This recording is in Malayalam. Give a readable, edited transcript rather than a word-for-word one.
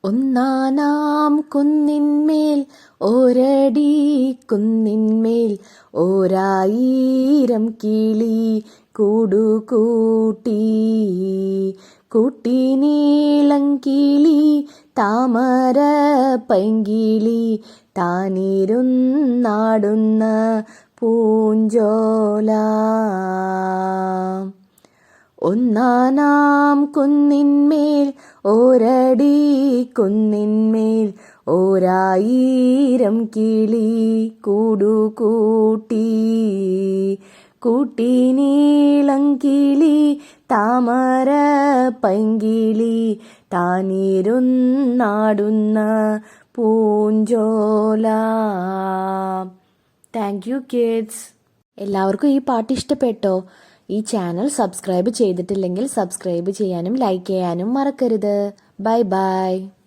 ഒന്നാനാം കുന്നിന്മേൽ ഒരടി കുന്നിന്മേൽ ഓരായിരം കിളി കൂടുകൂട്ടി കൂട്ടി നീളം കിളി താമര പൈങ്കിളി താനിരുന്നാടുന്ന പൂഞ്ചോല. ഒന്നാനാം കുന്നിന്മേൽ ഒരടി കുന്നിന്മേൽ ഓരായിരം കിളി കൂടുകൂട്ടി കൂട്ടി നീളം കിളി താമര പൈങ്കിളി താനിരുന്നാടുന്ന പൂഞ്ചോല. Thank you kids. എല്ലാവർക്കും ഈ പാട്ട് ഇഷ്ടപ്പെട്ടോ? ഈ ചാനൽ സബ്സ്ക്രൈബ് ചെയ്തിട്ടില്ലെങ്കിൽ സബ്സ്ക്രൈബ് ചെയ്യാനും ലൈക്ക് ചെയ്യാനും മറക്കരുത്. Bye by.